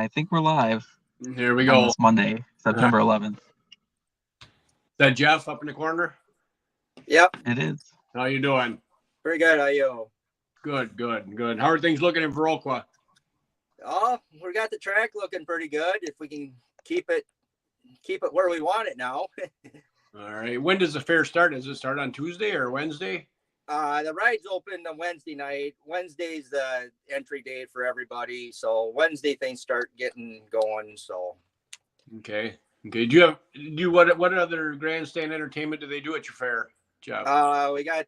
I think we're live Here we on go. this Monday, September 11th. Is that Jeff up in the corner? Yep. It is. How you doing? Pretty good. How you? Good. How are things looking in Viroqua? Oh, we got the track looking pretty good. If we can keep it where we want it now. All right. When does the fair start? Does it start on Tuesday or Wednesday? The ride's open on Wednesday night. Wednesday's the entry day for everybody. So Wednesday things start getting going. So Okay. Do you what other grandstand entertainment do they do at your fair, Jeff? we got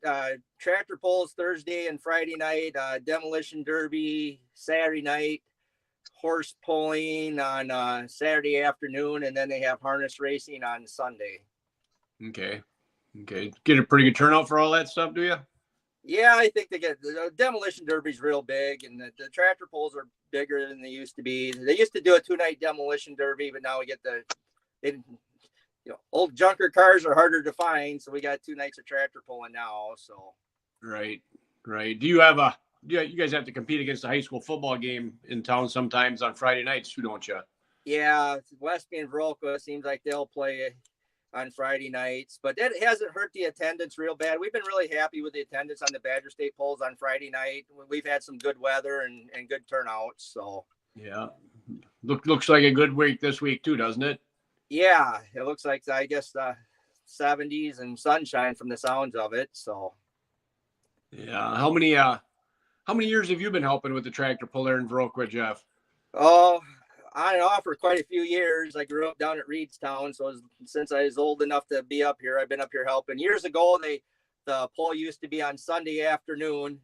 tractor pulls Thursday and Friday night, demolition derby Saturday night, horse pulling on Saturday afternoon, and then they have harness racing on Sunday. Okay. Get a pretty good turnout for all that stuff, do you? Yeah, I think the demolition derby's real big, and the tractor pulls are bigger than they used to be. They used to do a 2-night demolition derby, but now we get old junker cars are harder to find, so we got 2 nights of tractor pulling now. So Right. Do you guys have to compete against the high school football game in town sometimes on Friday nights too, don't you? yeah, Westby and Viroqua seems like they'll play on Friday nights, but that hasn't hurt the attendance real bad. We've been really happy with the attendance on the Badger State polls on Friday night. We've had some good weather and good turnouts. So Yeah. Looks like a good week this week too, doesn't it? yeah, it looks like, I guess, the 70s and sunshine from the sounds of it. So Yeah. How many years have you been helping with the tractor puller in Viroqua, Jeff? oh, on and off for quite a few years. I grew up down at Reedstown, so since I was old enough to be up here, I've been up here helping. Years ago, the poll used to be on Sunday afternoon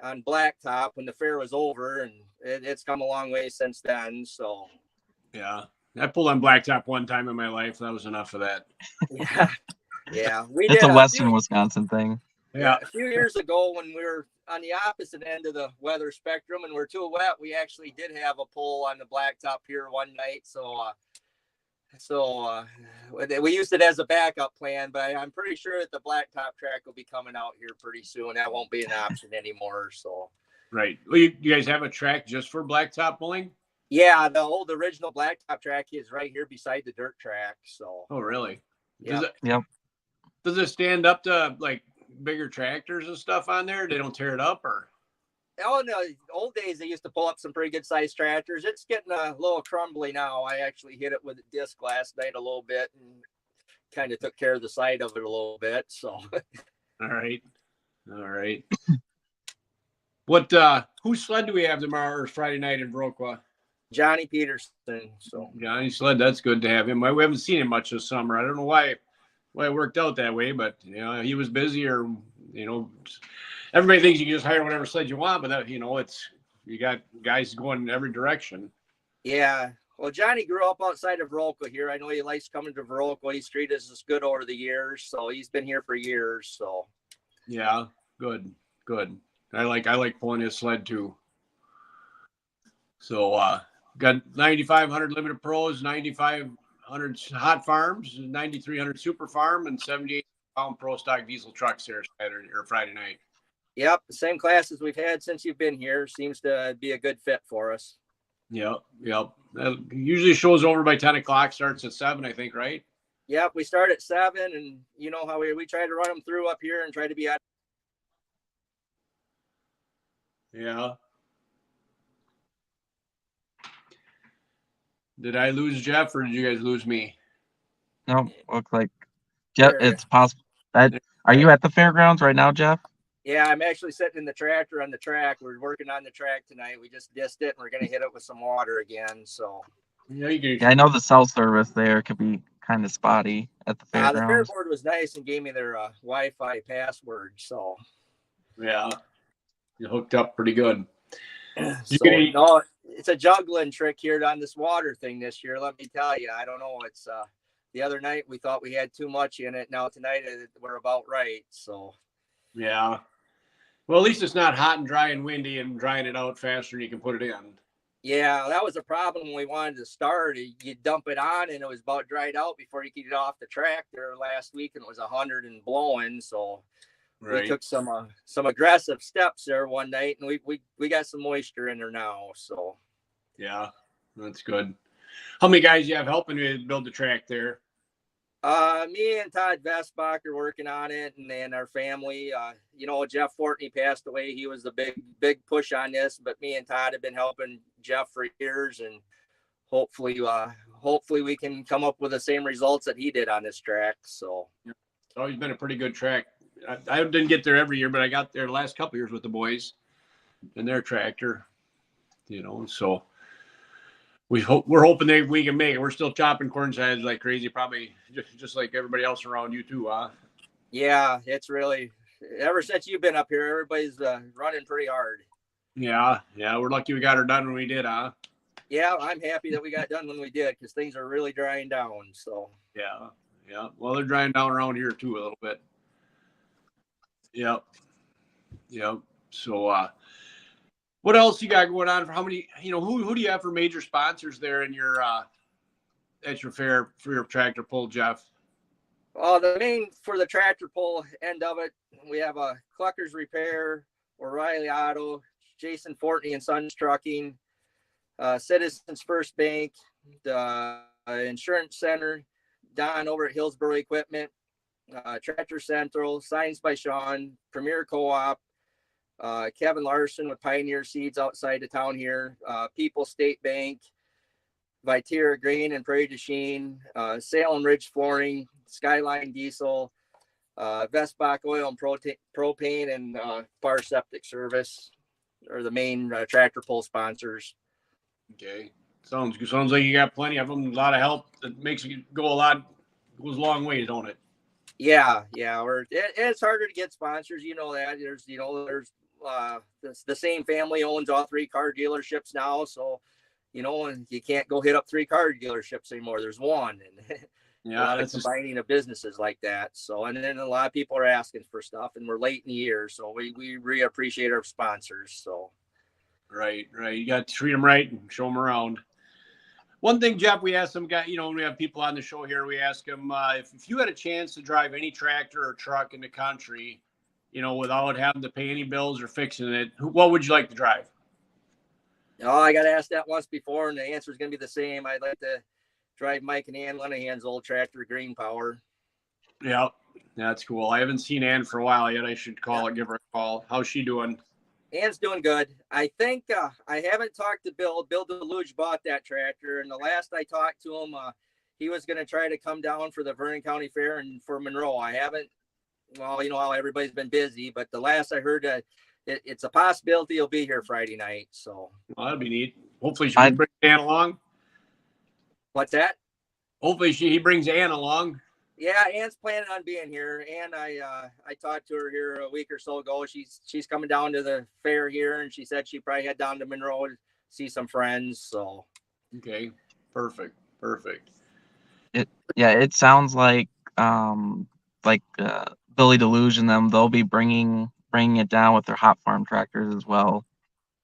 on Blacktop when the fair was over, and it's come a long way since then. So Yeah. I pulled on Blacktop one time in my life. That was enough of that. yeah, we It's did a Western Wisconsin thing. Yeah, a few years ago when we were on the opposite end of the weather spectrum and we're too wet, we actually did have a pull on the Blacktop here one night. So we used it as a backup plan, but I'm pretty sure that the Blacktop track will be coming out here pretty soon. That won't be an option anymore. So right. Well, you guys have a track just for Blacktop pulling? yeah, the old original Blacktop track is right here beside the dirt track. So oh, really? Yep. Does it stand up to like bigger tractors and stuff on there? They don't tear it up, or? Oh, in the old days, they used to pull up some pretty good sized tractors. It's getting a little crumbly now. I actually hit it with a disc last night a little bit and kind of took care of the side of it a little bit. So, all right. What? Whose sled do we have tomorrow or Friday night in Viroqua? Johnny Peterson. So Johnny sled. That's good to have him. We haven't seen him much this summer. I don't know why it worked out that way, but he was busy, or everybody thinks you can just hire whatever sled you want, but that it's you got guys going in every direction. Yeah, well, Johnny grew up outside of Viroqua here. I know he likes coming to Viroqua. He's treated us good over the years, so he's been here for years. So yeah, good. I like pulling his sled too. So got 9,500 limited pros, 9,500 hot farms, 9,300 super farm, and 78-pound pro stock diesel trucks here Saturday or Friday night. Yep, the same classes we've had since you've been here. Seems to be a good fit for us. Yep. That usually shows over by 10 o'clock, starts at 7, I think, right? Yep, we start at 7, and you know how we try to run them through up here and try to be out. Yeah. Did I lose Jeff, or did you guys lose me? No, looks like Jeff. It's possible. Are you at the fairgrounds right now, Jeff? Yeah, I'm actually sitting in the tractor on the track. We're working on the track tonight. We just dissed it, and we're going to hit it with some water again. So yeah, I know the cell service there could be kind of spotty at the fairgrounds. The fair board was nice and gave me their Wi-Fi password. So yeah, you hooked up pretty good. No, it's a juggling trick here on this water thing this year. Let me tell you, I don't know. It's the other night we thought we had too much in it. Now tonight we're about right. So yeah. Well, at least it's not hot and dry and windy and drying it out faster than you can put it in. Yeah, that was a problem when we wanted to start. You dump it on and it was about dried out before you could get off the tractor last week, and it was 100 and blowing. So we took some aggressive steps there one night, and we got some moisture in there now. So yeah. That's good. How many guys you have helping you build the track there? Me and Todd Vestbach are working on it, and then our family. Jeff Fortney passed away. He was the big push on this, but me and Todd have been helping Jeff for years, and hopefully we can come up with the same results that he did on this track. So it's always been a pretty good track. I didn't get there every year, but I got there the last couple of years with the boys and their tractor. So we're hoping we can make it. We're still chopping corn sides like crazy, probably just like everybody else around you too, huh? Yeah, it's really, ever since you've been up here, everybody's running pretty hard. Yeah, we're lucky we got her done when we did, huh? Yeah, I'm happy that we got done when we did, because things are really drying down. So yeah. Well, they're drying down around here too a little bit. Yep. So what else you got going on? For how many? Who do you have for major sponsors there in your at your fair for your tractor pull, Jeff? The main for the tractor pull end of it, we have a Clucker's Repair, O'Reilly Auto, Jason Fortney and Sons Trucking, Citizens First Bank, the Insurance Center, Don over at Hillsborough Equipment, Tractor Central, Signs by Sean, Premier Co-op, Kevin Larson with Pioneer Seeds outside of town here, People State Bank, Vitera Grain and Prairie du Chien, Salem Ridge Flooring, Skyline Diesel, Vestbach Oil and Propane, and Bar Septic Service are the main tractor pull sponsors. Okay, sounds like you got plenty of them. A lot of help that makes it goes a long way, don't it? Yeah. It's harder to get sponsors. You know that. There's the same family owns all 3 car dealerships now, so and you can't go hit up 3 car dealerships anymore. There's one, and a lot of combining of businesses like that. So, and then a lot of people are asking for stuff, and we're late in the year, so we really appreciate our sponsors. So, right, you got to treat them right and show them around. One thing, Jeff, we asked some guy, when we have people on the show here, we ask them if you had a chance to drive any tractor or truck in the country, without having to pay any bills or fixing it, what would you like to drive? Oh, I got asked that once before, and the answer is going to be the same. I'd like to drive Mike and Ann Lenahan's old tractor, Green Power. Yeah, that's cool. I haven't seen Ann for a while yet. I should give her a call. How's she doing? Ann's doing good. I think I haven't talked to Bill. Bill Deluge bought that tractor, and the last I talked to him, he was going to try to come down for the Vernon County Fair and for Monroe. I haven't. Well, how everybody's been busy, but the last I heard, it's a possibility he'll be here Friday night. So that'd be neat. Hopefully, she brings Ann along. What's that? Hopefully, he brings Ann along. Yeah, Ann's planning on being here. Ann, I talked to her here a week or so ago. She's coming down to the fair here, and she said she'd probably head down to Monroe to see some friends. So, okay, perfect. It sounds like Billy Deluge and them. They'll be bringing it down with their hot farm tractors as well.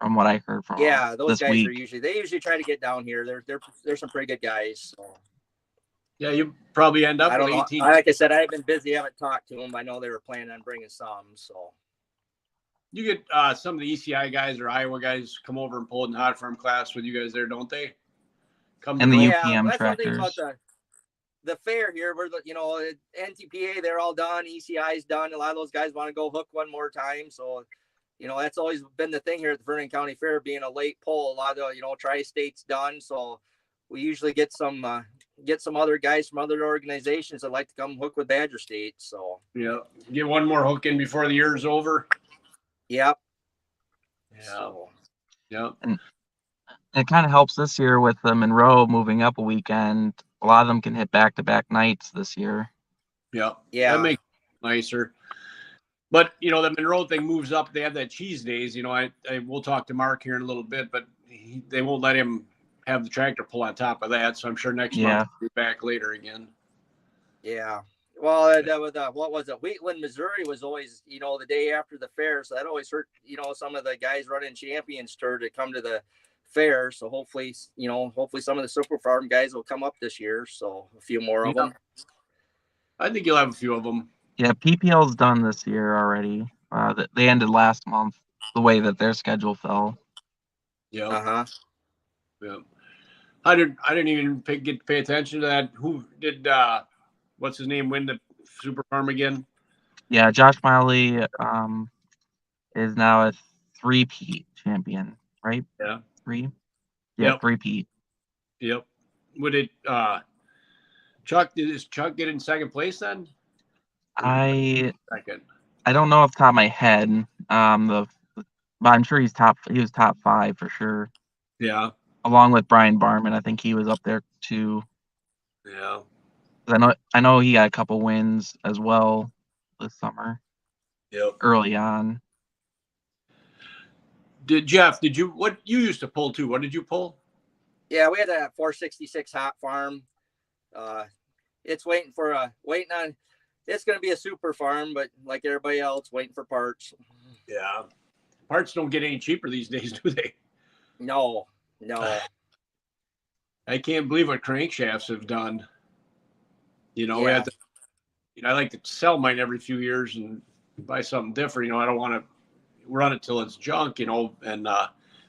From what I heard from those guys week. are usually try to get down here. They're some pretty good guys. So. Yeah, you probably end up with 18. Like I said, I've been busy. I haven't talked to them. I know they were planning on bringing some. So you get some of the ECI guys or Iowa guys come over and pull in the hot farm class with you guys there, don't they? And the UPM that's tractors. One thing about the fair here. Where NTPA, they're all done. ECI's done. A lot of those guys want to go hook one more time. So that's always been the thing here at the Vernon County Fair, being a late pull. A lot of Tri-State's done. So we usually get some other guys from other organizations that like to come hook with Badger State. So get one more hook in before the year's over. Yep. And it kind of helps this year with the Monroe moving up a weekend. A lot of them can hit back-to-back nights this year. Yeah, that makes it nicer. But the Monroe thing moves up. They have that cheese days. I we'll talk to Mark here in a little bit, but they won't let him have the tractor pull on top of that. So I'm sure next month we'll be back later again. Yeah. Well, what was it? Wheatland, Missouri was always, the day after the fair. So that always hurt, some of the guys running Champions Tour to come to the fair. So hopefully some of the Super Farm guys will come up this year. So a few more of them. I think you'll have a few of them. Yeah, PPL's done this year already. They ended last month, the way that their schedule fell. Yeah. Uh-huh. Yeah. I didn't even pay attention to that. Who did what's his name win the Super Farm again? Yeah, Josh Miley is now a three-peat champion, right? Yeah. Three? Yeah, Yep. three-peat. Yep. Would it is Chuck get in second place then? I Second. I don't know off the top of my head. But I'm sure he was top 5 for sure. Yeah. Along with Brian Barman. I think he was up there too. Yeah. I know he got a couple wins as well this summer, Yep. early on. Did you what you used to pull too? What did you pull? Yeah, we had a 466 hot farm. It's waiting on. It's going to be a super farm, but like everybody else, waiting for parts. Yeah. Parts don't get any cheaper these days, do they? No. I can't believe what crankshafts have done. We Yeah. have to, I like to sell mine every few years and buy something different. I don't want to run it till it's junk, and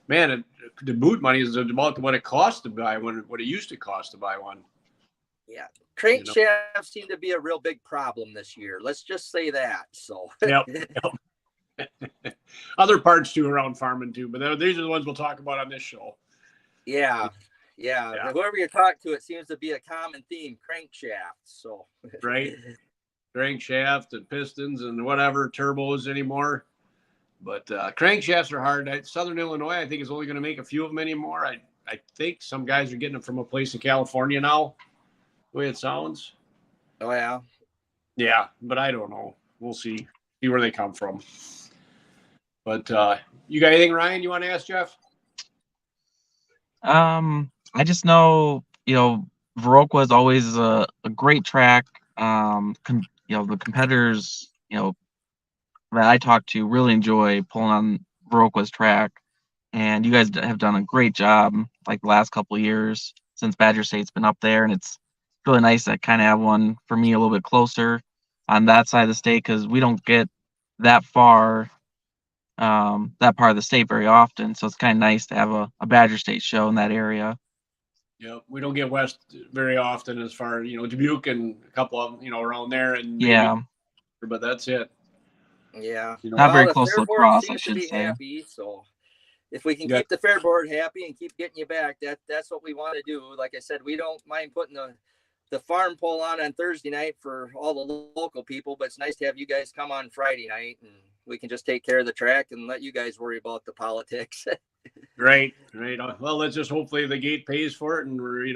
man, the boot money is about what it costs to buy one, what it used to cost to buy one. Yeah. Crankshafts seem to be a real big problem this year. Let's just say that. So. Yep. Other parts too around farming too, but these are the ones we'll talk about on this show. Yeah. Whoever you talk to, it seems to be a common theme: crankshafts. So. Right. Crankshaft and pistons and whatever turbos anymore. But crankshafts are hard. Southern Illinois, I think, is only going to make a few of them anymore. I think some guys are getting them from a place in California now, the way it sounds. Oh, yeah. Yeah, but I don't know. We'll see where they come from. But you got anything, Ryan, you want to ask Jeff? I just know, Viroqua is always a great track. The competitors, that I talk to really enjoy pulling on Viroqua's track, and you guys have done a great job like the last couple of years since Badger State's been up there, and it's really nice to kind of have one for me a little bit closer on that side of the state because we don't get that far, that part of the state very often, so it's kind of nice to have a Badger State show in that area. Yeah, we don't get west very often as far, Dubuque and a couple of them, around there, and Yeah, but that's it. Yeah. Not very the close to fair board lacrosse, I seems to should be say. happy, so if we can keep the fair board happy and keep getting you back, that's what we want to do. Like I said, we don't mind putting the farm pole on Thursday night for all the local people, but it's nice to have you guys come on Friday night and we can just take care of the track and let you guys worry about the politics. Right. Well, let's just hopefully the gate pays for it and we're,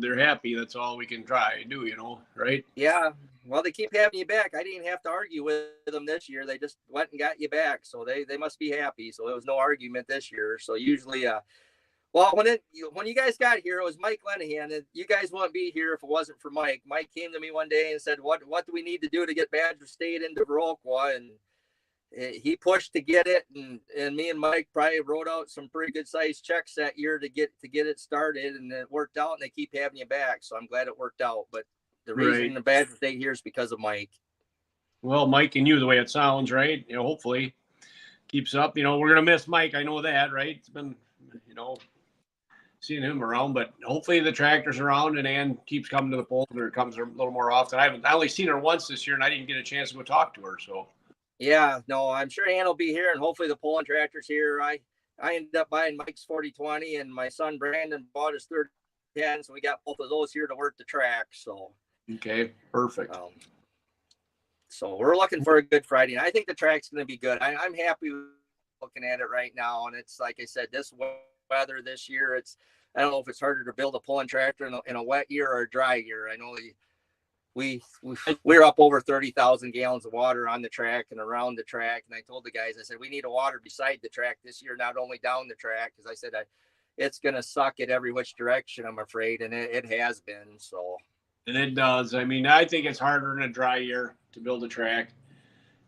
they're happy. That's all we can try to do, right? Yeah. Well, they keep having you back. I didn't have to argue with them this year. They just went and got you back. So they must be happy. So there was no argument this year. So usually, well, when you guys got here, it was Mike Lenahan. And you guys wouldn't be here if it wasn't for Mike. Mike came to me one day and said, what do we need to do to get Badger State into Viroqua? And he pushed to get it, and me and Mike probably wrote out some pretty good sized checks that year to get it started, and it worked out. And they keep having you back, so I'm glad it worked out. But the reason the Badger State here is because of Mike. Well, Mike and you, the way it sounds, right? Hopefully keeps up. We're gonna miss Mike. I know that, right? It's been, seeing him around, but hopefully the tractor's around and Ann keeps coming to the polls or comes a little more often. I only seen her once this year, and I didn't get a chance to go talk to her, so. Yeah, no, I'm sure Ann will be here, and hopefully the pulling tractor's here. I ended up buying Mike's 4020, and my son Brandon bought his 3010, so we got both of those here to work the track. So okay, perfect. So we're looking for a good Friday, and I think the track's going to be good. I'm happy looking at it right now, and it's like I said, this weather this year, I don't know if it's harder to build a pulling tractor in a wet year or a dry year. I know we're up over 30,000 gallons of water on the track and around the track. And I told the guys, I said, we need a water beside the track this year, not only down the track. Cause I said, it's going to suck at every which direction, I'm afraid. And it has been. So. And it does. I mean, I think it's harder in a dry year to build a track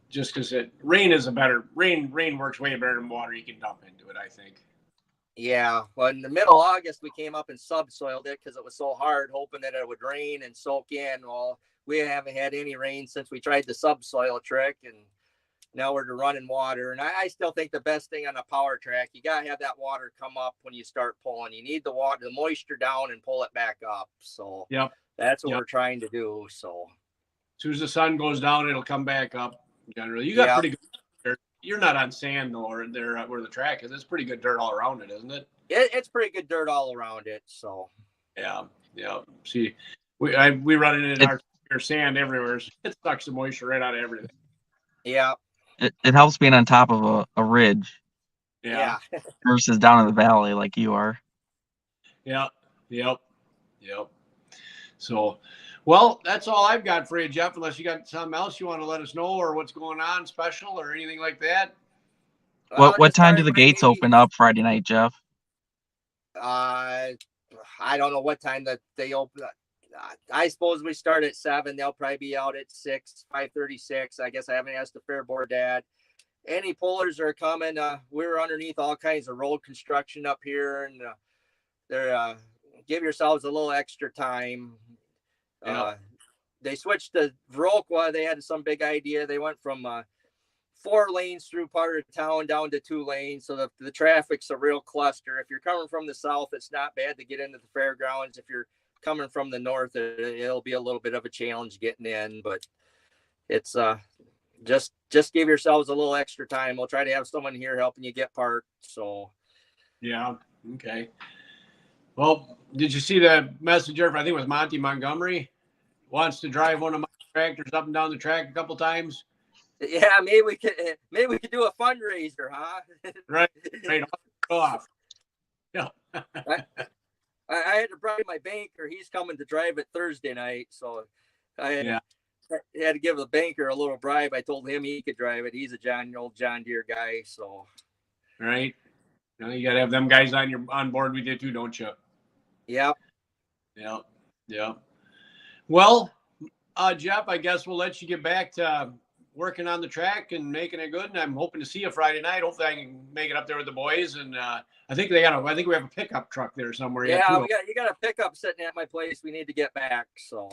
just because rain works way better than water. You can dump into it, I think. Yeah, well, in the middle of August, we came up and subsoiled it because it was so hard, hoping that it would rain and soak in. Well, we haven't had any rain since we tried the subsoil trick, and now we're to running water. And I still think the best thing on a power track, you got to have that water come up when you start pulling. You need the water, the moisture down and pull it back up. So Yep. that's what we're trying to do. So as soon as the sun goes down, it'll come back up. Generally, you got pretty good dirt. You're not on sand though, or there where the track is. It's pretty good dirt all around it, isn't it? It's pretty good dirt all around it. So yeah. See, we run it in our sand everywhere. So it sucks the moisture right out of everything. Yeah. It helps being on top of a ridge. Yeah. Versus down in the valley like you are. Yeah. Yep. So, well, that's all I've got for you, Jeff, unless you got something else you want to let us know or what's going on special or anything like that. What time do the gates open up Friday night, Jeff? I don't know what time that they open. I suppose we start at 7. They'll probably be out at 6, 5:36. I guess I haven't asked the fair board dad. Any pullers are coming. We're underneath all kinds of road construction up here, and they're give yourselves a little extra time. They switched to Viroqua. They had some big idea. They went from 4 lanes through part of town down to 2 lanes. So the traffic's a real cluster. If you're coming from the south, it's not bad to get into the fairgrounds. If you're coming from the north, it'll be a little bit of a challenge getting in, but it's just give yourselves a little extra time. We'll try to have someone here helping you get parked. So yeah. Okay. Well, did you see the messenger? I think it was Monty Montgomery wants to drive one of my tractors up and down the track a couple times. Yeah, maybe we could do a fundraiser, huh? Right off. Yeah. I had to bribe my banker. He's coming to drive it Thursday night, so I had to give the banker a little bribe. I told him he could drive it. He's a old John Deere guy, so right. You got to have them guys on board with you too, don't you? Yep. Yeah. Well, Jeff, I guess we'll let you get back to working on the track and making it good. And I'm hoping to see you Friday night. Hopefully I can make it up there with the boys. And I think we have a pickup truck there somewhere. Yeah, you got a pickup sitting at my place. We need to get back. So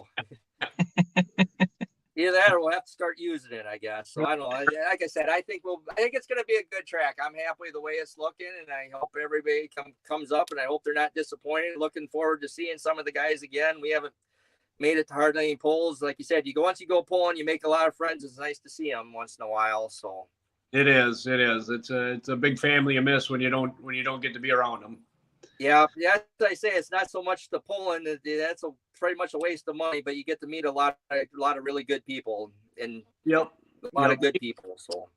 either that or we'll have to start using it, I guess. So I don't know. Like I said, I think it's going to be a good track. I'm happy the way it's looking, and I hope everybody comes up, and I hope they're not disappointed. Looking forward to seeing some of the guys again. We haven't made it to hardly any polls. Like you said, once you go pulling, you make a lot of friends. It's nice to see them once in a while. So it is. It's a big family you miss when you don't get to be around them. Yeah. As I say, it's not so much the pulling. That's pretty much a waste of money, but you get to meet a lot of really good people and a lot of good people. So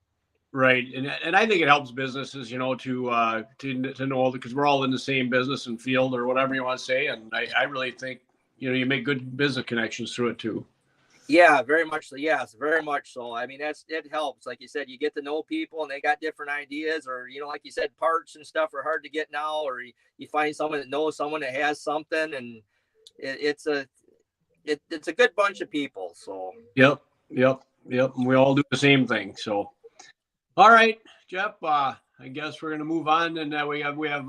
right, and I think it helps businesses, to know, because we're all in the same business and field or whatever you want to say, and I really think you make good business connections through it too. Yeah, very much so. Yes, very much so. I mean, it helps. Like you said, you get to know people and they got different ideas, or, like you said, parts and stuff are hard to get now, or you find someone that knows someone that has something, and it's a good bunch of people. So Yep. And we all do the same thing. So, all right, Jeff, I guess we're going to move on, and we have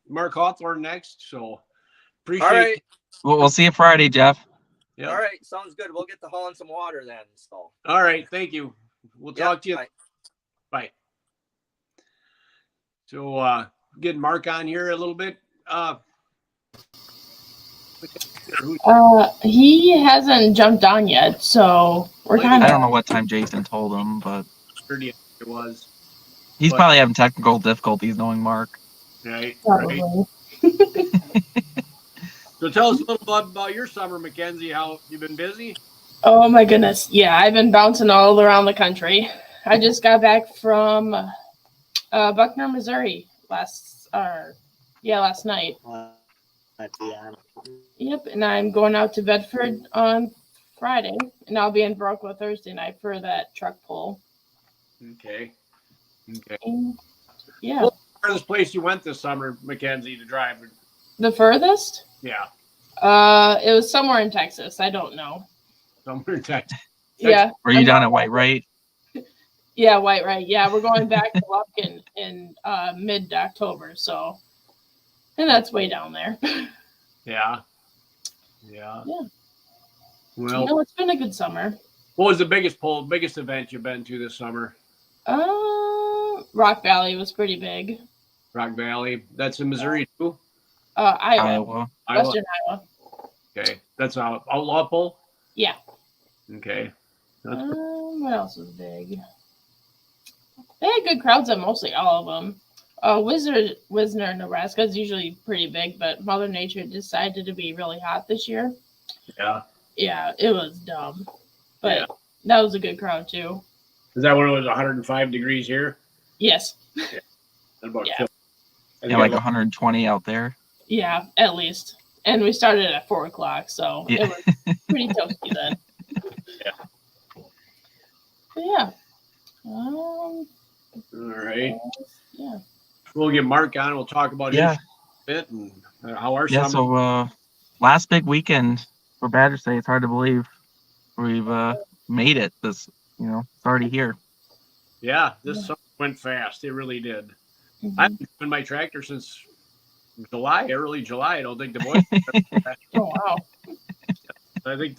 Mark Hawthorne next. So appreciate all right. We'll see you Friday, Jeff. Yep. All right, sounds good. We'll get to hauling some water then. So all right, thank you. We'll talk to you. Bye. So getting Mark on here a little bit. He hasn't jumped on yet, so we're kind of. I don't know what time Jason told him, but it was. He's probably having technical difficulties knowing Mark. Right. Probably. So tell us a little bit about your summer, Mackenzie. How you've been busy? Oh my goodness. Yeah, I've been bouncing all around the country. I just got back from Buckner, Missouri last night. Yep, and I'm going out to Bedford on Friday, and I'll be in Viroqua Thursday night for that truck pull. Okay. And, yeah. What's the farthest place you went this summer, Mackenzie, to drive? The furthest? Yeah. It was somewhere in Texas. I don't know. Somewhere in Texas. Yeah. Were you down at White Right? Yeah, White Right. Yeah, we're going back to Lufkin in mid-October, so, and that's way down there. Yeah. Well, it's been a good summer. What was the biggest event you've been to this summer? Rock Valley was pretty big. Rock Valley. That's in Missouri too. Iowa. Iowa. Western Iowa. Okay, that's outlaw pole. Yeah. Okay. That's What else was big? They had good crowds at mostly all of them. Wisner, Nebraska is usually pretty big, but Mother Nature decided to be really hot this year. Yeah. Yeah, it was dumb, but Yeah. that was a good crowd too. Is that when it was 105 degrees here? Yes. Yeah. About Yeah. Yeah, like 120 out there. Yeah, at least. And we started at 4 o'clock, so Yeah. it was pretty toasty then. Yeah. But yeah. All right. Yeah. We'll get Mark on. We'll talk about Yeah. his bit and how our Yeah. summer. So last big weekend for Badger State. It's hard to believe we've made it. It's already here. Yeah, this summer went fast. It really did. Mm-hmm. I've been in my tractor since early July. I don't think the boys. Oh, wow. I think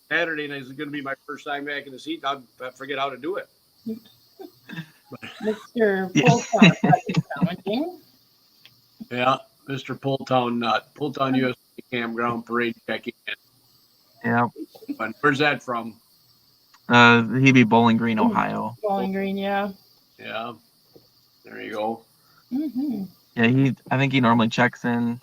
Saturday night is going to be my first time back in the seat. I forget how to do it. Mr. Poltown is commenting. Yeah, Mr. Pulltown Nut. Pulltown USA Campground Parade checking in. Yeah. But where's that from? He'd be Bowling Green, Ohio. Bowling Green, yeah. Yeah. There you go. Mm-hmm. Yeah, I think he normally checks in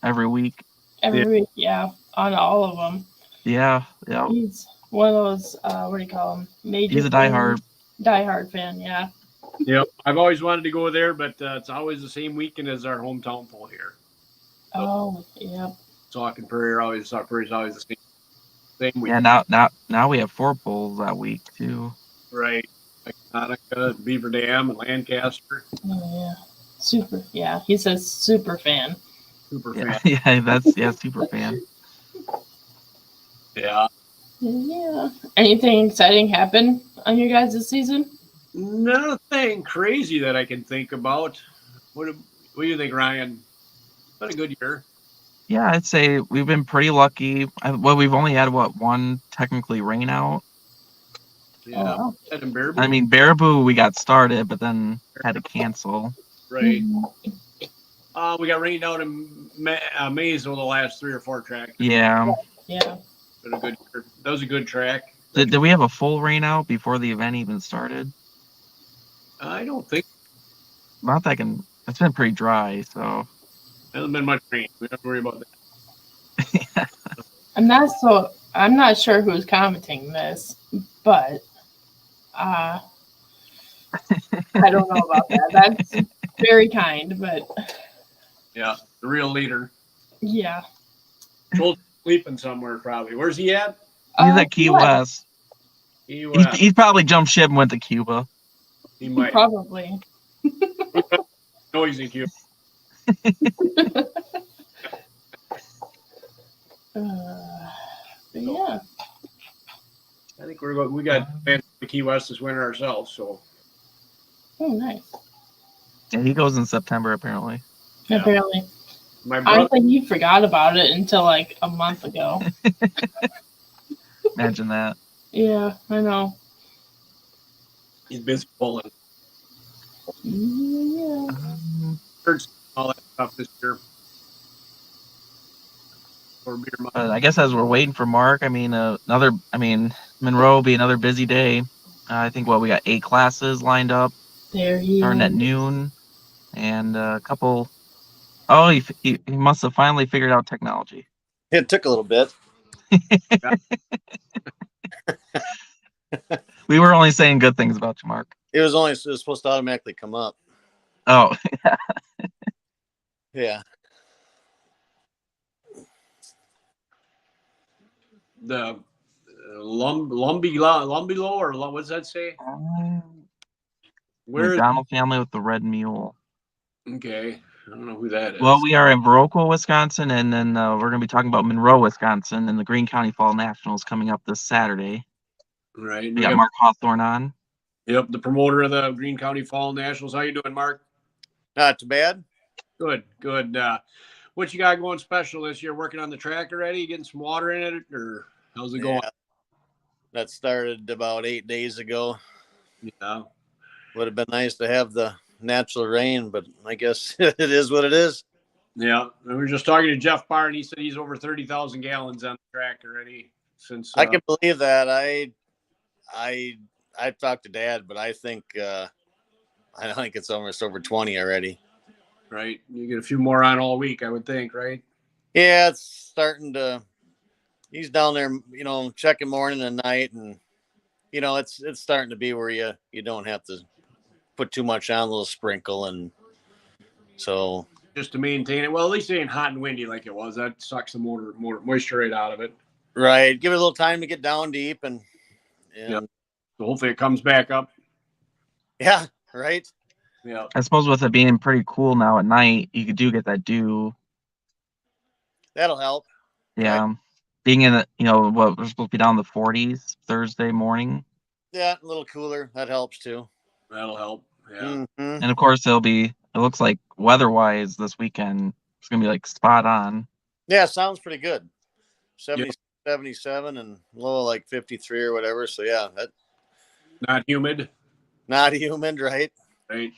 every week. Every week, yeah, on all of them. Yeah. He's one of those, what do you call him? Major. He's a diehard fan, yeah. Yep. I've always wanted to go there, but it's always the same weekend as our hometown poll here. Oh, yeah. Talking Prairie's always the same week. Yeah, now we have 4 polls that week too. Right. Like Monica, Beaver Dam, and Lancaster. Oh, yeah. Super, yeah. He says super fan. Super fan. Yeah, super fan. Yeah. Yeah. Anything exciting happen on your guys' season? Nothing crazy that I can think about. What do you think, Ryan? Been a good year. Yeah, I'd say we've been pretty lucky. We've only had one technically rain out. Yeah. Oh, wow. And Baraboo. I mean, Baraboo we got started, but then had to cancel. Right. We got rained out in Maysville the last 3 or 4 tracks. Yeah. Yeah. Been a good year. That was a good track. Did we have a full rain out before the event even started? I don't think Not that it's been pretty dry, so. there hasn't been much rain. We don't have to worry about that. I'm not sure who's commenting this, but I don't know about that. That's very kind, but Yeah, the real leader. yeah. Sleeping somewhere probably. Where's he at? He's at Key West. He's probably jumped ship and went to Cuba. He might. Probably. No, he's in Cuba. Yeah. I think we got plans to Key West this winter ourselves. So. Oh, nice. Yeah, he goes in September apparently. Yeah. Apparently. My brother. Honestly, he forgot about it until like a month ago. Imagine that. Yeah, I know. He's busy pulling. Yeah. Hurts all that stuff this year. For beer month. I guess as we're waiting for Mark, Monroe will be another busy day. I think we got 8 classes lined up, There he starting at is. noon, and a couple. Oh, he must have finally figured out technology. It took a little bit. We were only saying good things about you, Mark. It was supposed to automatically come up. Oh, Yeah. The Lumbilo or what's that say? Where is McDonald family with the red mule. Okay. I don't know who that is. Well, we are in Viroqua, Wisconsin, and then we're going to be talking about Monroe, Wisconsin, and the Greene County Fall Nationals coming up this Saturday. Right. We got Mark Hawthorne on. Yep, the promoter of the Greene County Fall Nationals. How you doing, Mark? Not too bad. Good. What you got going special this year? Working on the track already? Getting some water in it, or how's it going? Yeah. That started about 8 days ago. Yeah. Would have been nice to have the natural rain, but I guess it is what it is. Yeah, and we were just talking to Jeff Barr, and he said he's over 30,000 gallons on the track already since. I can believe that. I talked to Dad, but I think it's almost over 20 already. Right, you get a few more on all week, I would think, right? Yeah, it's starting to. He's down there, checking morning and night, and it's starting to be where you don't have to put too much on, a little sprinkle, and so just to maintain it. Well, at least it ain't hot and windy like it was. That sucks the more moisture right out of it. Right, give it a little time to get down deep, and yep. So hopefully it comes back up. Yeah, right. Yeah, I suppose with it being pretty cool now at night, you do get that dew. That'll help. Yeah, right? Being in what we're supposed to be down in the 40s Thursday morning. Yeah, a little cooler. That helps too. That'll help. Yeah, mm-hmm. And of course it looks like weather-wise this weekend it's gonna be like spot on. Yeah, sounds pretty good. 70, 77 and low like 53 or whatever. So yeah, that not humid. Not humid, right? Right.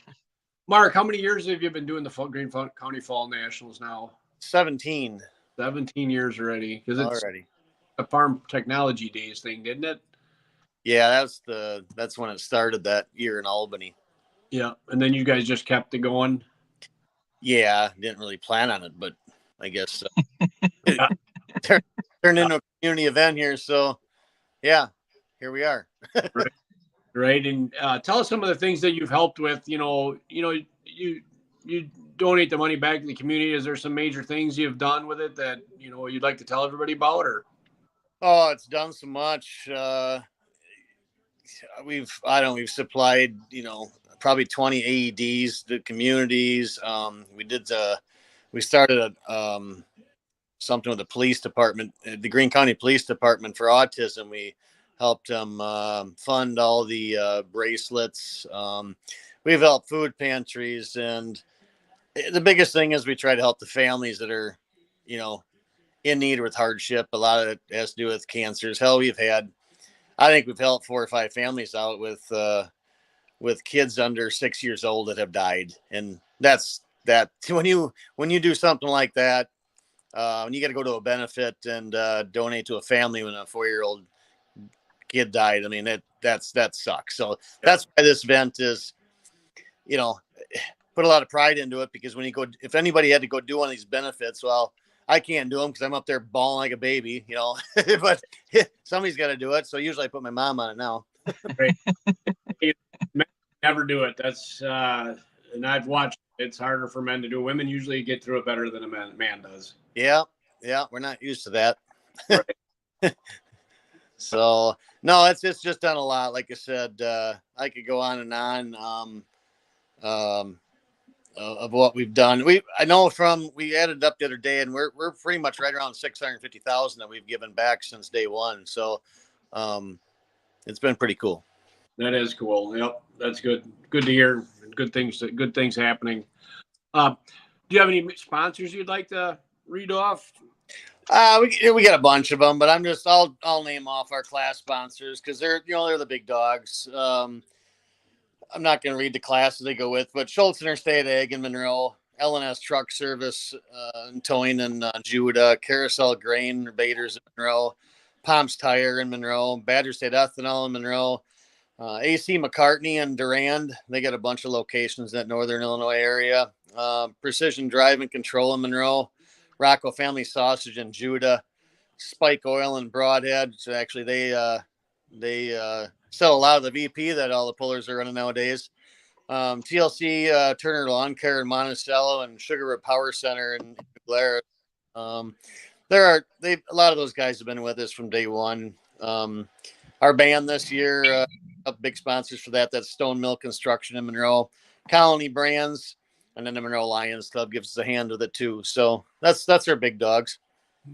Mark, how many years have you been doing the Green County Fall Nationals now? 17. 17 years already. Because it's already a Farm Technology Days thing, didn't it? Yeah, that's when it started that year in Albany. Yeah, and then you guys just kept it going. Yeah, didn't really plan on it, but I guess it turned into a community event here. So, yeah, here we are. Right, and tell us some of the things that you've helped with. You donate the money back to the community. Is there some major things you've done with it that you'd like to tell everybody about? Or it's done so much. We've supplied probably 20 AEDs to communities. We started something with the police department, the Greene County Police Department for autism. We helped them fund all the bracelets. We've helped food pantries, and the biggest thing is we try to help the families that are, in need with hardship. A lot of it has to do with cancers. Hell, I think we've helped 4 or 5 families out with kids under 6 years old that have died, and that's that. When you do something like that, when you got to go to a benefit and donate to a family when a 4-year-old kid died, I mean that sucks. So that's why this event is, put a lot of pride into it, because if anybody had to go do one of these benefits, well, I can't do them because I'm up there bawling like a baby, but somebody's got to do it. So usually I put my mom on it now. Right. Never do it. That's and I've watched. It's harder for men to do. Women usually get through it better than a man does. Yeah, we're not used to that. Right. So no, it's just done a lot. Like I said, I could go on and on of what we've done. We added up the other day, and we're pretty much right around 650,000 that we've given back since day one. So it's been pretty cool. That is cool. Yep, that's good. Good to hear. Good things happening. Do you have any sponsors you'd like to read off? We got a bunch of them, but I'll name off our class sponsors because they're the big dogs. I'm not going to read the classes they go with, but Schultz Interstate Ag in Monroe, L&S Truck Service and Towing in Judah, Carousel Grain Baiters in Monroe, Palms Tire in Monroe, Badger State Ethanol in Monroe, AC McCartney and Durand. They got a bunch of locations in that northern Illinois area. Precision Drive and Control in Monroe, Rocco Family Sausage in Judah, Spike Oil in Broadhead. So actually they sell a lot of the VP that all the pullers are running nowadays. TLC Turner Lawn Care in Monticello and Sugar Road Power Center in Blair. A lot of those guys have been with us from day one. Our band this year, big sponsors for that. That's Stone Mill Construction in Monroe, Colony Brands, and then the Monroe Lions Club gives us a hand with it too. So that's our big dogs.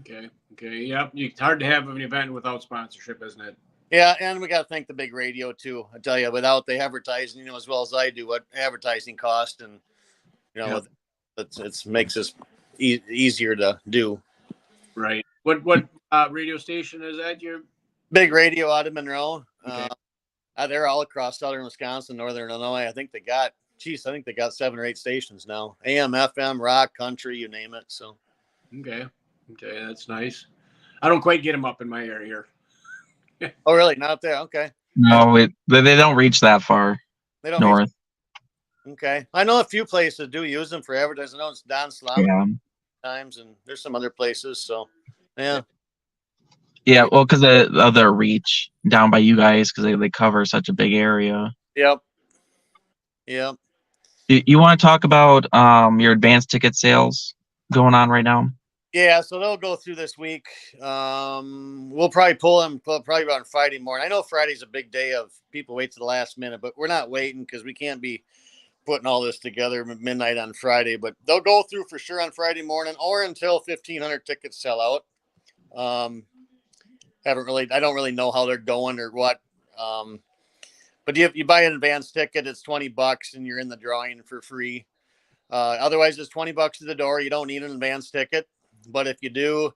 Okay. Yep. It's hard to have an event without sponsorship, isn't it? Yeah, and we got to thank the big radio too. I tell you, without the advertising, as well as I do, what advertising cost, and it makes us easier to do. Right. What radio station is that? Your big radio out of Monroe. Okay. They're all across southern Wisconsin, northern Illinois. I think they got 7 or 8 stations now. AM, FM, rock, country, you name it. So Okay, that's nice. I don't quite get them up in my area here. oh really? Not up there. Okay. No, they don't reach that far They don't north. okay. I know a few places do use them for advertising. I know it's Don Slavic Yeah. times, and there's some other places. So yeah. Yeah, well, because of their reach down by you guys, because they cover such a big area. Yep. Yep. You want to talk about your advanced ticket sales going on right now? Yeah, so they'll go through this week. We'll probably pull them probably on Friday morning. I know Friday's a big day of people wait to the last minute, but we're not waiting because we can't be putting all this together midnight on Friday. But they'll go through for sure on Friday morning or until 1,500 tickets sell out. I don't really know how they're going or what. But you buy an advance ticket, it's $20 and you're in the drawing for free. Otherwise, it's $20 to the door. You don't need an advance ticket. But if you do,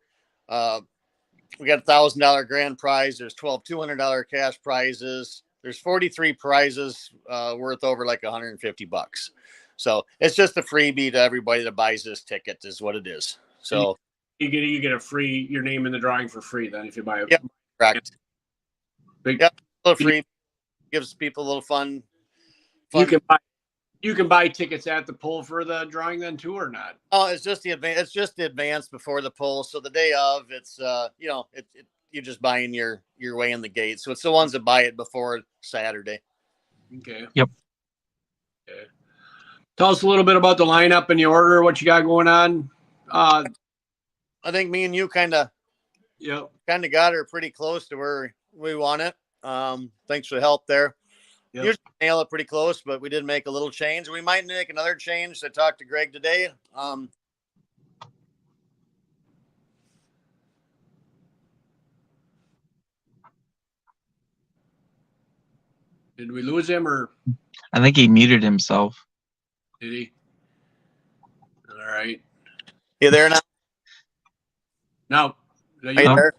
we got $1,000 grand prize. There's $200 cash prizes. There's 43 prizes worth over like $150. So it's just a freebie to everybody that buys this ticket is what it is. So you get a free your name in the drawing for free then if you buy it. Yep, correct. Big, Yep, a little free gives people a little fun. You can buy tickets at the pull for the drawing then too or not? Oh, it's just the advance before the pull. So the day of, it's you're just buying your way in the gate. So it's the ones that buy it before Saturday. Okay. Yep. Okay. Tell us a little bit about the lineup and the order, what you got going on. I think me and you kind of got her pretty close to where we want it. Thanks for the help there. Yep. Usually nail it pretty close, but we did make a little change. We might make another change. I talked to Greg today. Did we lose him or I think he muted himself. did he? All right. You there now? Now, Are you there?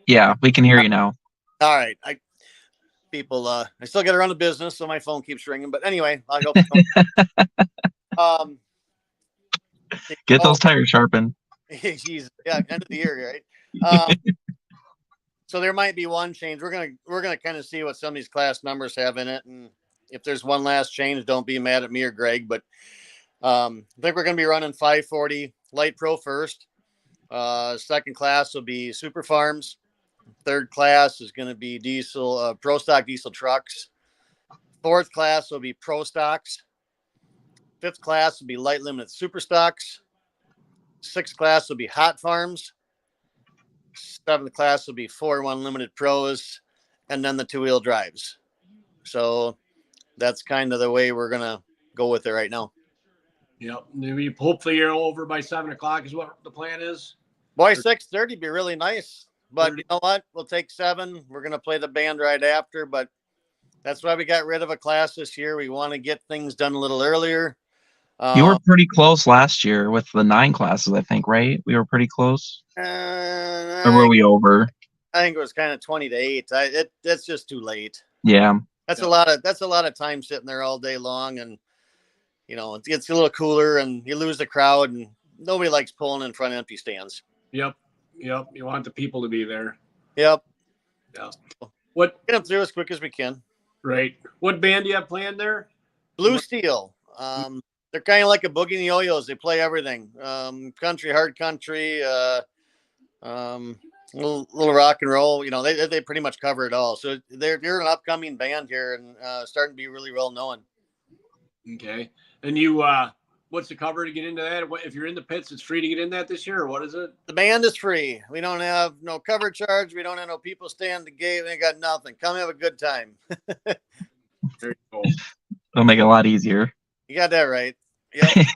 Yeah, we can hear you now. All right. I still got to run a business, so my phone keeps ringing. But anyway, I hope. Get those tires sharpened. Geez, yeah, end of the year, right? So there might be one change. We're gonna kind of see what some of these class numbers have in it, and if there's one last change, don't be mad at me or Greg. But I think we're gonna be running 540 Light Pro first. Second class will be Super Farms. Third class is going to be diesel, Pro Stock diesel trucks. Fourth class will be Pro Stocks. Fifth class will be Light Limited Super Stocks. Sixth class will be Hot Farms. Seventh class will be 4-1 Limited Pros, and then the 2-wheel drives. So that's kind of the way we're going to go with it right now. Yep. Maybe hopefully you're over by 7 o'clock is what the plan is. Boy, 6:30 be really nice. But you know what? We'll take 7. We're going to play the band right after. But that's why we got rid of a class this year. We want to get things done a little earlier. You were pretty close last year with the 9 classes, I think, right? We were pretty close. Or were we over? I think it was kind of 20 to 8. That's just too late. Yeah. That's a lot of time sitting there all day long, and it gets a little cooler, and you lose the crowd, and nobody likes pulling in front of empty stands. Yep. You want the people to be there. Yep. Yeah. Get them through as quick as we can. Right. What band do you have planned there? Blue Steel. They're kind of like a Boogie and the Yo-Yos. They play everything. Country, hard country, little rock and roll. They pretty much cover it all. So they're an upcoming band here and starting to be really well known. Okay. And you, what's the cover to get into that? If you're in the pits, it's free to get in that this year, or what is it? The band is free. We don't have no cover charge. We don't have no people stay on the gate. We ain't got nothing. Come have a good time. There you go. It'll make it a lot easier. You got that right. Yep.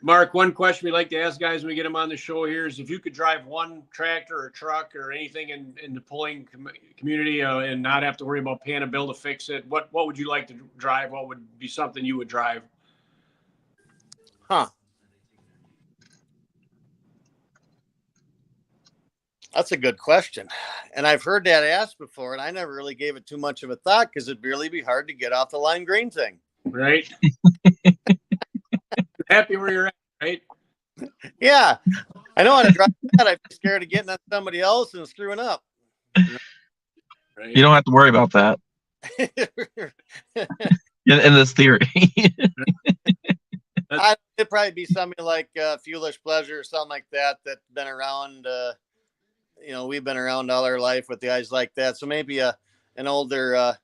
Mark, one question we like to ask guys when we get them on the show here is if you could drive one tractor or truck or anything in the pulling community and not have to worry about paying a bill to fix it, what would you like to drive? What would be something you would drive? Huh. That's a good question. And I've heard that asked before, and I never really gave it too much of a thought because it'd really be hard to get off the line green thing. Right. Happy where you're at, right? Yeah. I know how to drive that. I'd be scared of getting on somebody else and screwing up. Right. You don't have to worry about that in this theory. It'd probably be something like Foolish Pleasure or something like that that's been around. We've been around all our life with guys like that. So maybe an older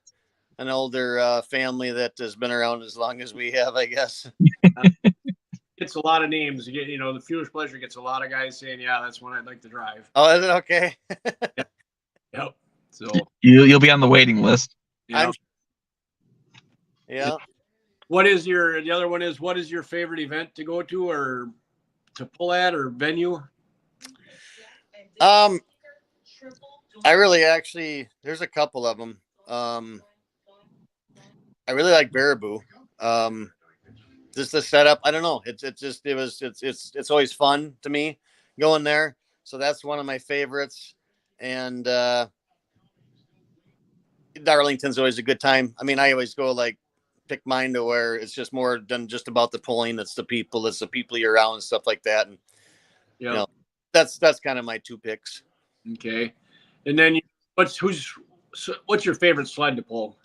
family that has been around as long as we have, I guess. It's a lot of names. You get, the Foolish Pleasure gets a lot of guys saying, "Yeah, that's one I'd like to drive." Oh, is it okay? Yep. So You'll be on the waiting list. yeah. Yeah. The other one is, what is your favorite event to go to or to pull at or venue? I really there's a couple of them. I really like Baraboo. Just the setup. I don't know. It's always fun to me going there. So that's one of my favorites. And Darlington's always a good time. I mean, I always go pick mine to where it's just more than just about the pulling. It's the people you're around and stuff like that. And that's kind of my two picks. Okay. And then what's your favorite sled to pull?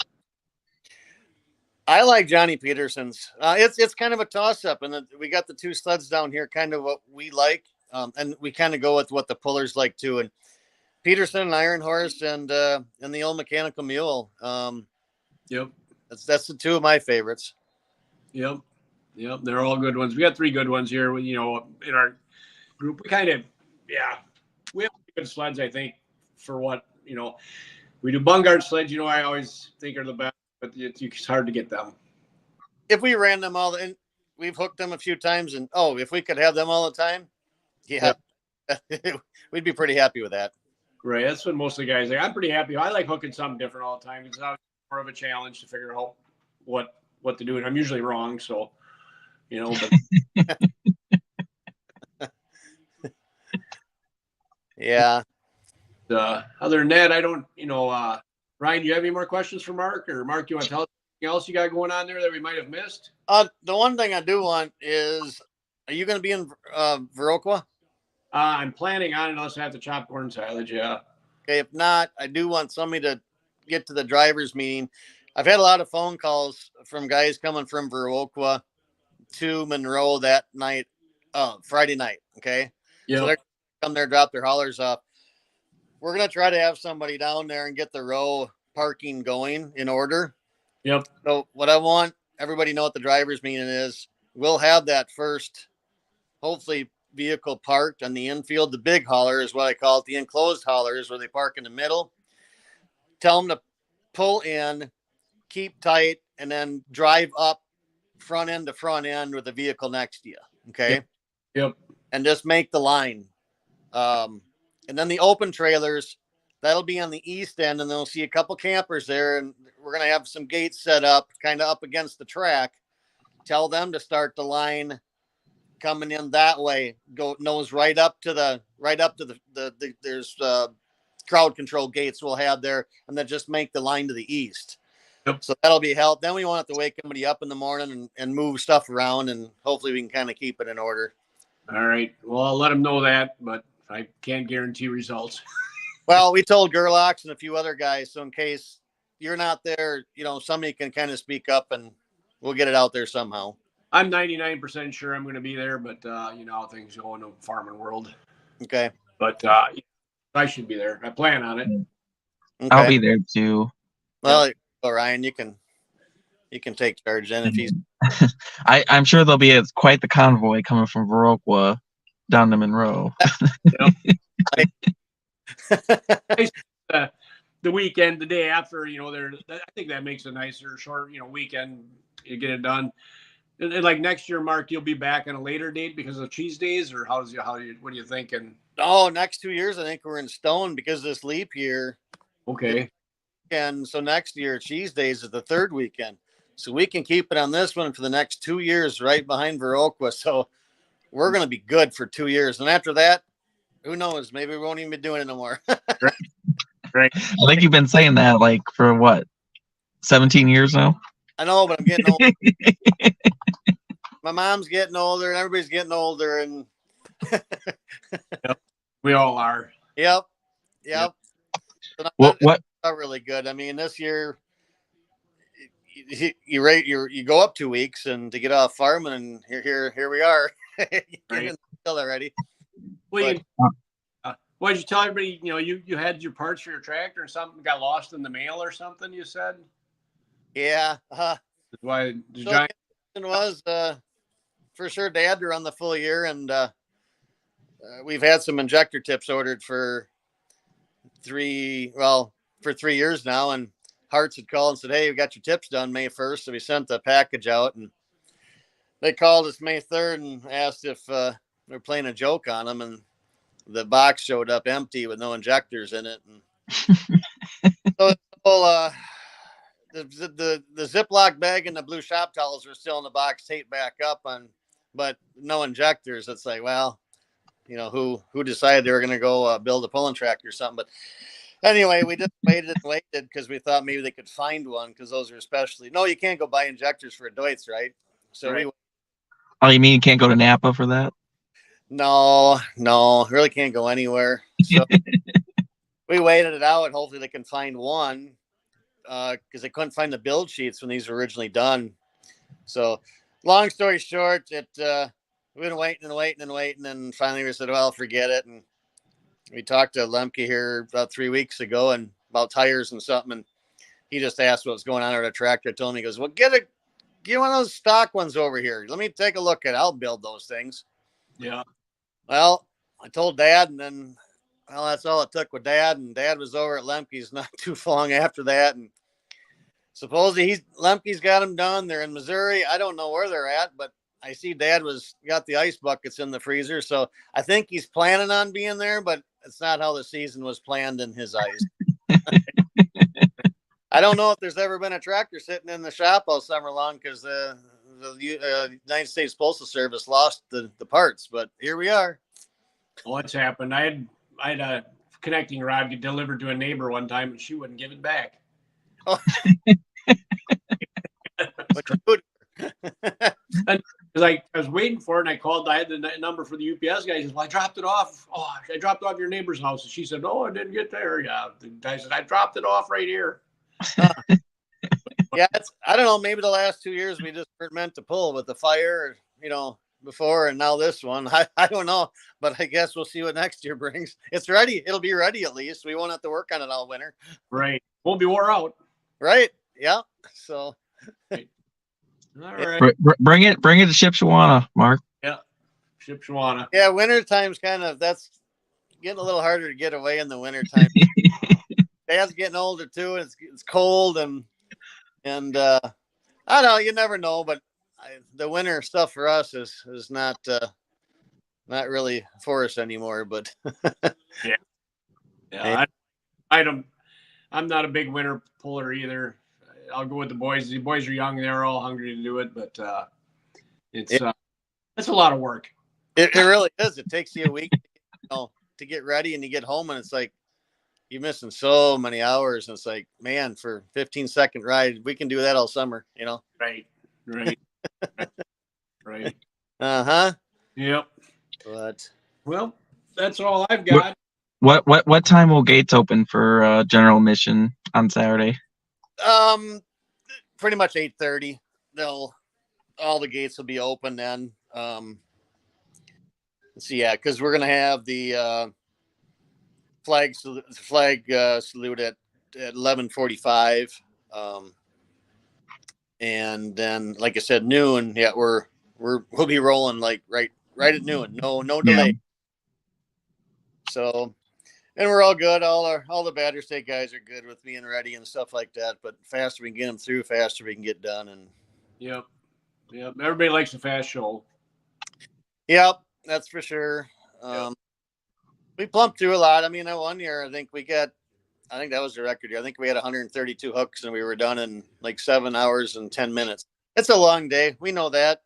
I like Johnny Peterson's. It's kind of a toss up, and we got the two sleds down here, kind of what we like, and we kind of go with what the pullers like too. And Peterson and Iron Horse and the old Mechanical Mule. Yep. That's the two of my favorites. Yep. They're all good ones. We got three good ones here. In our group, we have good sleds. I think for what we do. Bungard sleds. I always think are the best. But it's hard to get them. If we ran them all, and we've hooked them a few times, and if we could have them all the time, we'd be pretty happy with that. Right, that's what most of the guys like. I'm pretty happy. I like hooking something different all the time. It's not more of a challenge to figure out what to do, and I'm usually wrong. So, But yeah. Other than that, I don't. Ryan, do you have any more questions for Mark? Or Mark, you want to tell us anything else you got going on there that we might have missed? The one thing I do want is, are you going to be in Viroqua? I'm planning on, unless I have to chop corn silage, yeah. Okay, if not, I do want somebody to get to the drivers meeting. I've had a lot of phone calls from guys coming from Viroqua to Monroe that night, Friday night, okay? Yeah. So they're going to come there, drop their haulers off. We're going to try to have somebody down there and get the row parking going in order. Yep. So what I want everybody to know what the driver's meeting is, we'll have that first, hopefully, vehicle parked on the infield. The big hauler is what I call it. The enclosed hauler is where they park in the middle. Tell them to pull in, keep tight, and then drive up front end to front end with the vehicle next to you. Okay. Yep. And just make the line. And then the open trailers, that'll be on the east end, and they'll see a couple campers there, and we're going to have some gates set up kind of up against the track. Tell them to start the line coming in that way. Go nose right up to the there's crowd control gates we'll have there, and then just make the line to the east. Yep. So that'll be help. Then we won't have to wake somebody up in the morning and move stuff around, and hopefully we can kind of keep it in order. All right. Well, I'll let them know that, but I can't guarantee results. Well, we told Gerlachs and a few other guys, so in case you're not there, somebody can kind of speak up and we'll get it out there somehow. I'm 99% sure I'm going to be there, but you know how things go in the farming world. Okay. But I should be there. I plan on it. Okay. I'll be there too. Well, Ryan, you can take charge then if he's. I'm sure there'll be quite the convoy coming from Viroqua down to Monroe. The weekend, the day after, I think that makes a nicer short, weekend. You get it done. And like next year, Mark, you'll be back on a later date because of cheese days, or what are you thinking? Oh, next 2 years, I think we're in stone because of this leap year. Okay. And so next year, cheese days is the third weekend. So we can keep it on this one for the next 2 years, right behind Viroqua. So we're going to be good for 2 years. And after that, who knows? Maybe we won't even be doing it no more. Right. I think you've been saying that like for what, 17 years now? I know, but I'm getting old. My mom's getting older, and everybody's getting older, and We all are. yep. Yep. So What it's not really good. I mean, this year you go up 2 weeks and to get off farming, and here we are. Getting Right. in the field already. Well, But- what did you tell everybody? You had your parts for your tractor and something got lost in the mail or something. You said. Yeah. Why the So giant? the question was for sure Dad to run the full year, and we've had some injector tips ordered for 3 years now, and Hearts had called and said, "Hey, we got your tips done May 1st." So we sent the package out, and they called us May 3rd and asked if we were playing a joke on them, and the box showed up empty with no injectors in it. And so the Ziploc bag and the blue shop towels were still in the box, taped back up but no injectors. It's like, well, who decided they were going to go build a pulling tractor or something. But anyway, we just waited and waited because we thought maybe they could find one, because those are especially. No, you can't go buy injectors for a Deutz, right? So Right. Oh, you mean you can't go to Napa for that? No, really can't go anywhere. So we waited it out. Hopefully they can find one, because they couldn't find the build sheets when these were originally done. So long story short, we've been waiting and finally we said, well, forget it. And we talked to Lemke here about 3 weeks ago and about tires and something, and he just asked what was going on with the tractor. I told him, he goes, well, get one of those stock ones over here. Let me take a look at it. I'll build those things. Yeah. Well, I told Dad, and then, well, that's all it took with Dad. And Dad was over at Lemke's not too long after that. And supposedly Lemke's got them done. They're in Missouri. I don't know where they're at, but I see Dad got the ice buckets in the freezer. So I think he's planning on being there, but it's not how the season was planned in his eyes. I don't know if there's ever been a tractor sitting in the shop all summer long, because the United States Postal Service lost the parts, but here we are. What's happened? I had a connecting rod get delivered to a neighbor one time, and she wouldn't give it back. Oh. Because I was waiting for it, and I called. I had the number for the UPS guy. He says, well, I dropped it off. Oh, I dropped it off your neighbor's house. And she said, no, I didn't get there. Yeah. The guy said, I dropped it off right here. Yeah, I don't know. Maybe the last 2 years we just weren't meant to pull with the fire, before, and now this one. I don't know, but I guess we'll see what next year brings. It's ready. It'll be ready at least. We won't have to work on it all winter. Right. Won't be wore out. Right. Yeah. So. All right. Bring it to Shipshawana, Mark. Yeah. Shipshawana. Yeah, winter time's that's getting a little harder to get away in the winter time. Dad's getting older too, and it's cold, and I don't know. You never know, but the winter stuff for us is not really for us anymore. But yeah, I'm not a big winter puller either. I'll go with the boys. The boys are young; they're all hungry to do it, but it's a lot of work. It really is. It takes you a week, to get ready, and you get home, and it's like you're missing so many hours. And it's like, man, for 15-second ride, we can do that all summer, Right. Right. Uh-huh. Yep. But Well, that's all I've got. What time will gates open for general admission on Saturday? pretty much 8:30. All the gates will be open then. Because we're gonna have the flag salute at 11:45. And then, like I said, noon. Yeah, we'll be rolling like right at noon. No delay. Yeah. So, and we're all good. All the Badger State guys are good with being ready and stuff like that. But faster we can get them through, faster we can get done. And Yep. Everybody likes a fast show. yep, that's for sure. We plumped through a lot. I mean, that one year, I think that was the record year. I think we had 132 hooks, and we were done in like 7 hours and 10 minutes. It's a long day. We know that.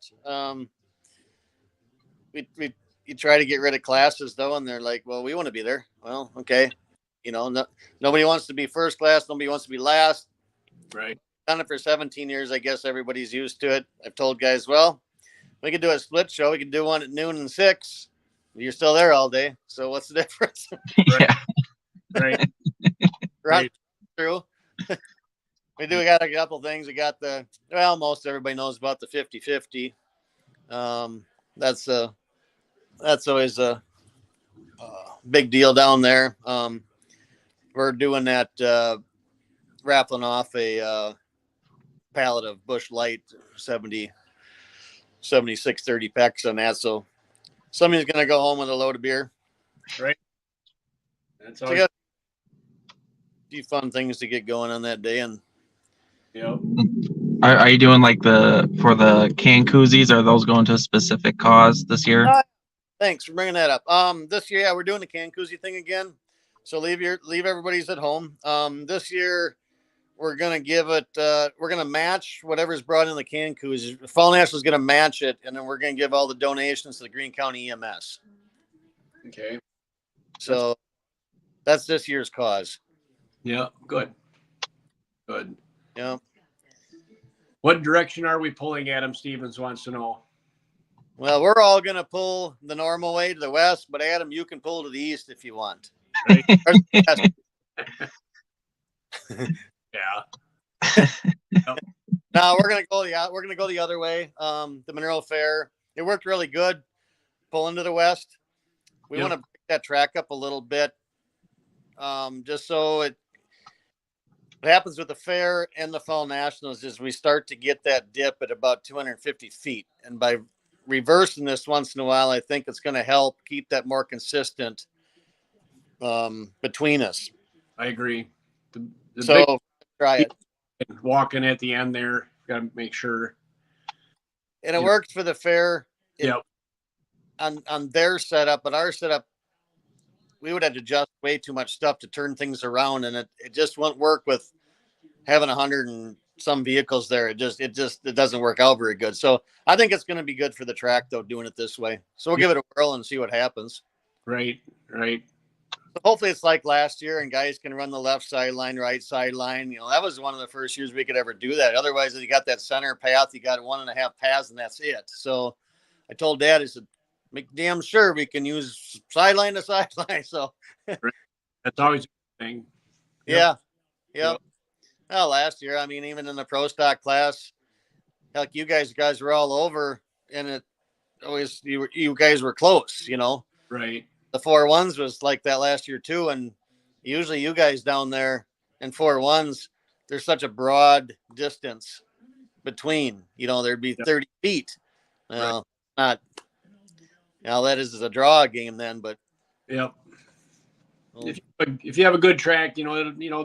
You try to get rid of classes though, and they're like, well, we want to be there. Well, okay. Nobody wants to be first class. Nobody wants to be last. Right. Done it for 17 years. I guess everybody's used to it. I've told guys, well, we could do a split show. We could do one at noon and 6. You're still there all day. So what's the difference? Yeah. Right. Right. True. We got a couple things. We got most everybody knows about the 50-50. That's always a big deal down there. We're doing that, raffling off a pallet of Busch Light 7630 packs on that. So somebody's going to go home with a load of beer. Right. That's all. So, a few fun things to get going on that day. And Are you doing like for the can koozies? Are those going to a specific cause this year? Thanks for bringing that up. This year, we're doing the can koozie thing again. So leave everybody's at home. This year we're gonna give it. We're gonna match whatever's brought in the can koozies. Fall National is gonna match it, and then we're gonna give all the donations to the Greene County EMS. Okay. So that's this year's cause. Yeah. Good. Good. Yeah. What direction are we pulling? Adam Stevens wants to know. Well, we're all gonna pull the normal way to the west, but Adam, you can pull to the east if you want. Right? Yeah. No, we're gonna go the other way. The Monroe Fair, it worked really good pulling to the west. We want to break that track up a little bit, just so it happens with the fair and the Fall Nationals is we start to get that dip at about 250 feet, and by reversing this once in a while, I think it's going to help keep that more consistent between us. I agree. Try it. Walking at the end there, got to make sure. And it worked for the fair. Yep. On their setup, but our setup, we would have to adjust way too much stuff to turn things around, and it just won't work with having 100 and some vehicles there. It doesn't work out very good. So I think it's going to be good for the track though, doing it this way. So we'll give it a whirl and see what happens. Right. So hopefully it's like last year and guys can run the left sideline, right sideline. That was one of the first years we could ever do that. Otherwise, you got that center path, you got 1.5 paths and that's it. So I told Dad, I said, make damn sure we can use sideline to sideline. So that's always a thing. Yeah. Well, last year, I mean, even in the pro stock class, like you guys were all over, and it always you guys were close, Right. The 4-1s was like that last year too, and usually you guys down there in 4-1s, there's such a broad distance between. There'd be 30 feet. Well, not. That is a draw game then, but. Yep. If you have a good track, the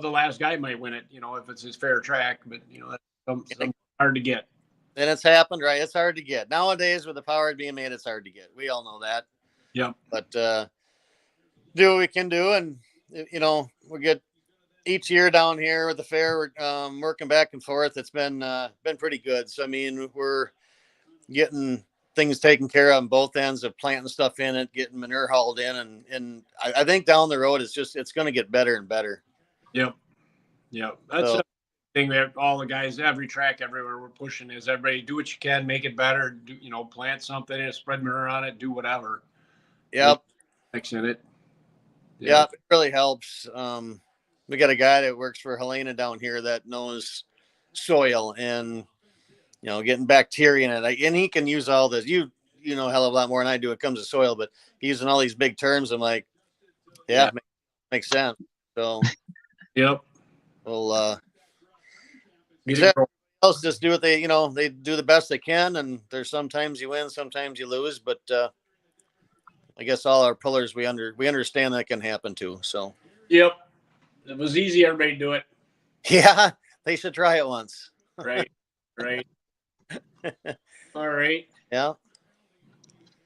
last guy might win it, if it's his fair track, but that's something hard to get. And it's happened, right? It's hard to get nowadays with the power being made. It's hard to get. We all know that. Yeah. But do what we can do, and we get each year down here with the fair. We're working back and forth. It's been pretty good. So I mean, we're getting things taken care of on both ends of planting stuff in it, getting manure hauled in. And I think down the road, it's going to get better and better. Yep. That's the thing we have, all the guys, every track, everywhere we're pushing is everybody do what you can, make it better, plant something and spread manure on it, do whatever. Yep. Fixing it. Yeah, it really helps. We got a guy that works for Helena down here that knows soil and, getting bacteria in it. And he can use all this. You know a hell of a lot more than I do when it comes to soil, but he's using all these big terms. I'm like, yeah. Makes sense. So, yep. Well, else just do what they do the best they can. And there's sometimes you win, sometimes you lose, but I guess all our pullers, we understand that can happen too. So, yep. If it was easy, everybody do it. Yeah. They should try it once. Right. All right. Yeah.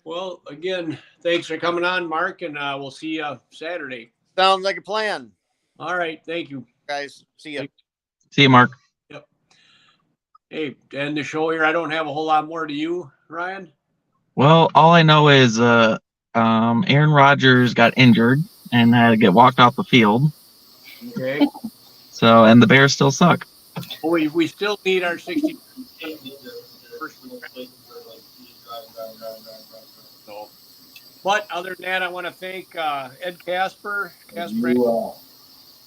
Well, again, thanks for coming on, Mark, and we'll see you Saturday. Sounds like a plan. All right. Thank you, guys. See you. See you, Mark. Yep. Hey, to end the show here, I don't have a whole lot more to you, Ryan. Well, all I know is Aaron Rodgers got injured and had to get walked off the field. Okay. So, and the Bears still suck. Well, we still need our 60 first. So, but other than that, I want to thank Ed Casper, Casper,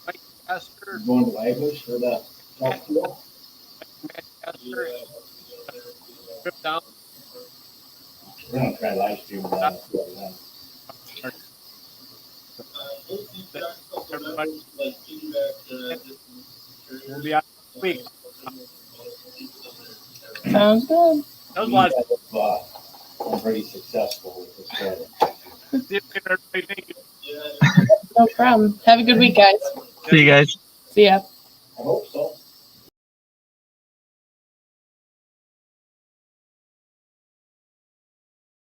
Mike Casper, Going to Language for that Matt, festival? Matt Casper, trip down. We're gonna try live stream that. Everybody, we'll be out this week. Sounds good. That was a lot of I'm pretty successful with this program. See you later, everybody. Thank you. No problem. Have a good week, guys. See you guys. See ya.